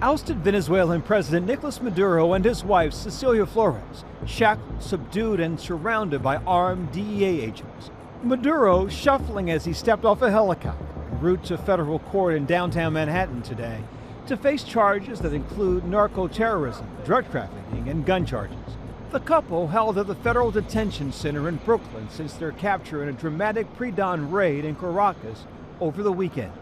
Ousted Venezuelan President Nicolas Maduro and his wife Cecilia Flores, shackled, subdued, and surrounded by armed DEA agents. Maduro shuffling as he stepped off a helicopter en route to federal court in downtown Manhattan today to face charges that include narco-terrorism, drug trafficking, and gun charges. The couple held at the federal detention center in Brooklyn since their capture in a dramatic pre-dawn raid in Caracas over the weekend.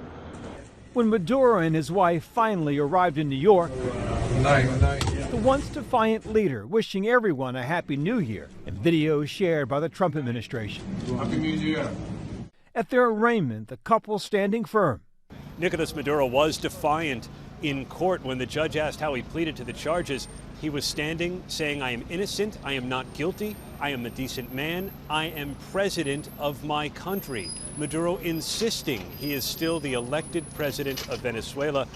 When Maduro and his wife finally arrived in New York, the once defiant leader wishing everyone a happy new year in videos shared by the Trump administration. Happy New Year. At their arraignment, the couple standing firm. Nicolas Maduro was defiant in court when the judge asked how he pleaded to the charges. He was standing saying, "I am innocent, I am not guilty, I am a decent man, I am president of my country." Maduro insisting he is still the elected president of Venezuela.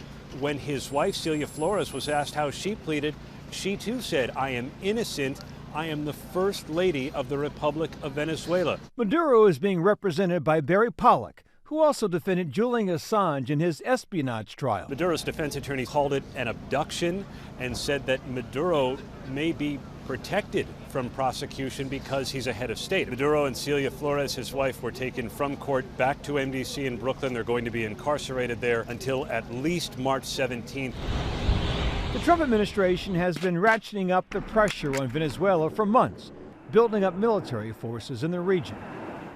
When his wife, Celia Flores, was asked how she pleaded, she too said, "I am innocent, I am the First Lady of the Republic of Venezuela." Maduro is being represented by Barry Pollock, who also defended Julian Assange in his espionage trial. Maduro's defense attorney called it an abduction and said that Maduro may be protected from prosecution because he's a head of state. Maduro and Celia Flores, his wife, were taken from court back to MDC in Brooklyn. They're going to be incarcerated there until at least March 17th. The Trump administration has been ratcheting up the pressure on Venezuela for months, building up military forces in the region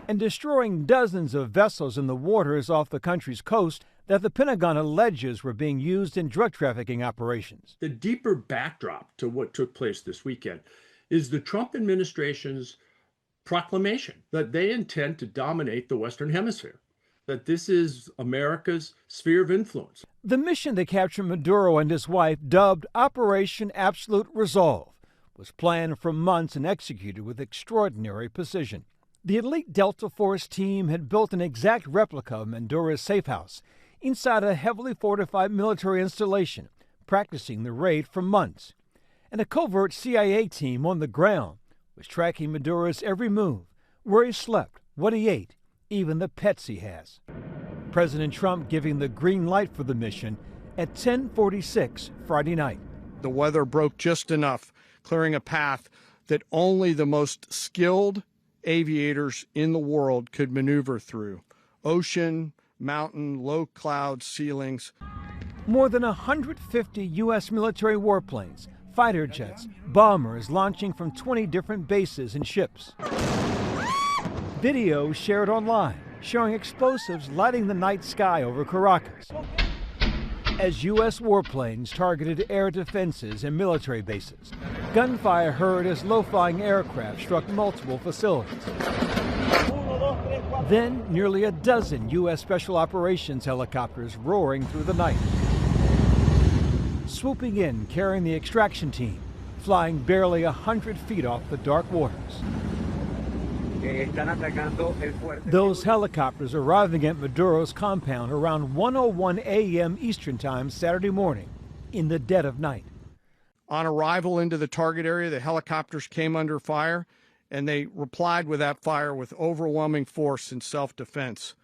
and destroying dozens of vessels in the waters off the country's coast that the Pentagon alleges were being used in drug trafficking operations. The deeper backdrop to what took place this weekend is the Trump administration's proclamation that they intend to dominate the Western Hemisphere, that this is America's sphere of influence. The mission to capture Maduro and his wife, dubbed Operation Absolute Resolve, was planned for months and executed with extraordinary precision. The elite Delta Force team had built an exact replica of Maduro's safe house inside a heavily fortified military installation, practicing the raid for months. And a covert CIA team on the ground was tracking Maduro's every move, where he slept, what he ate, even the pets he has. President Trump giving the green light for the mission at 10:46 Friday night. The weather broke just enough, clearing a path that only the most skilled aviators in the world could maneuver through. Ocean, mountain, low cloud ceilings. More than 150 U.S. military warplanes, fighter jets, bombers launching from 20 different bases and ships. Video shared online showing explosives lighting the night sky over Caracas as U.S. warplanes targeted air defenses and military bases. Gunfire heard as low-flying aircraft struck multiple facilities. Then, nearly a dozen U.S. Special Operations helicopters roaring through the night. Swooping in, carrying the extraction team, flying barely 100 feet off the dark waters. Those helicopters arriving at Maduro's compound around 1:01 a.m. Eastern Time Saturday morning, in the dead of night. On arrival into the target area, the helicopters came under fire, and they replied with that fire with overwhelming force in self-defense.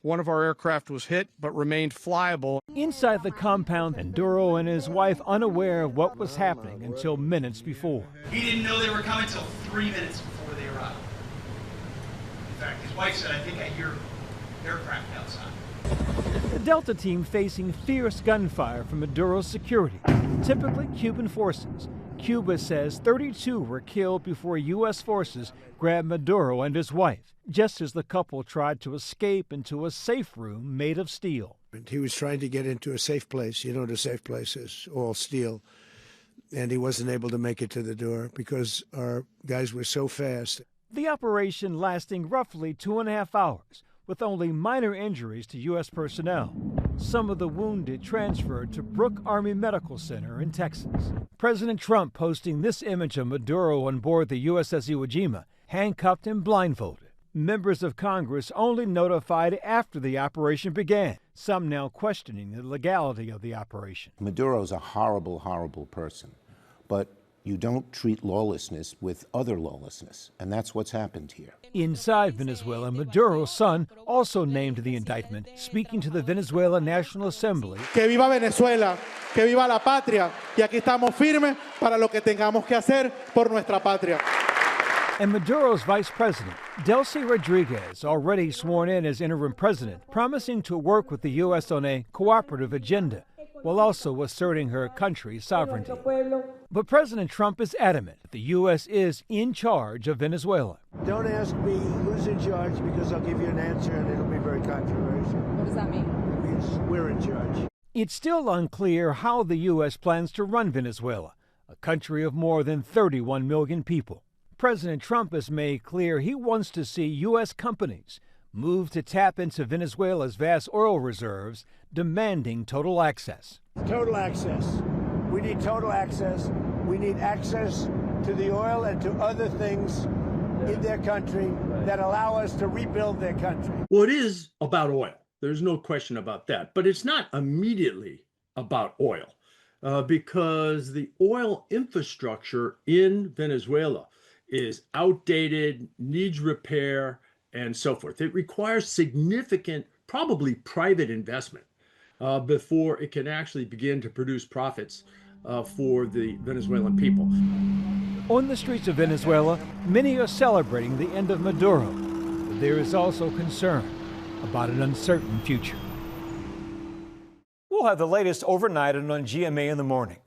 One of our aircraft was hit, but remained flyable. Inside the compound, Maduro and his wife unaware of what was happening until minutes before. He didn't know they were coming until 3 minutes before they arrived. In fact, his wife said, "I think I hear aircraft outside." The Delta team facing fierce gunfire from Maduro's security, typically Cuban forces. Cuba says 32 were killed before U.S. forces grabbed Maduro and his wife, just as the couple tried to escape into a safe room made of steel. He was trying to get into a safe place. You know, the safe place is all steel. And he wasn't able to make it to the door because our guys were so fast. The operation lasting roughly 2.5 hours, with only minor injuries to U.S. personnel. Some of the wounded transferred to Brooke Army Medical Center in Texas. President Trump posting this image of Maduro on board the USS Iwo Jima, handcuffed and blindfolded. Members of Congress only notified after the operation began, some now questioning the legality of the operation. Maduro's a horrible, horrible person, but You don't treat lawlessness with other lawlessness, and that's what's happened here. Inside Venezuela, Maduro's son also named the indictment, speaking to the Venezuelan National Assembly. Que viva Venezuela, que viva la patria, y aquí estamos firmes para lo que tengamos que hacer por nuestra patria. And Maduro's vice president, Delcy Rodriguez, already sworn in as interim president, promising to work with the U.S. on a cooperative agenda, while also asserting her country's sovereignty. But President Trump is adamant that the U.S. is in charge of Venezuela. Don't ask me who's in charge, because I'll give you an answer and it'll be very controversial. What does that mean? It means we're in charge. It's still unclear how the U.S. plans to run Venezuela, a country of more than 31 million people. President Trump has made clear he wants to see U.S. companies move to tap into Venezuela's vast oil reserves, demanding total access. Total access. We need total access. We need access to the oil and to other things in their country that allow us to rebuild their country. Well, it is about oil. There's no question about that. But it's not immediately about oil because the oil infrastructure in Venezuela is outdated, needs repair, and so forth. It requires significant, probably private investment before it can actually begin to produce profits for the Venezuelan people. On the streets of Venezuela, many are celebrating the end of Maduro, but there is also concern about an uncertain future. We'll have the latest overnight and on GMA in the morning.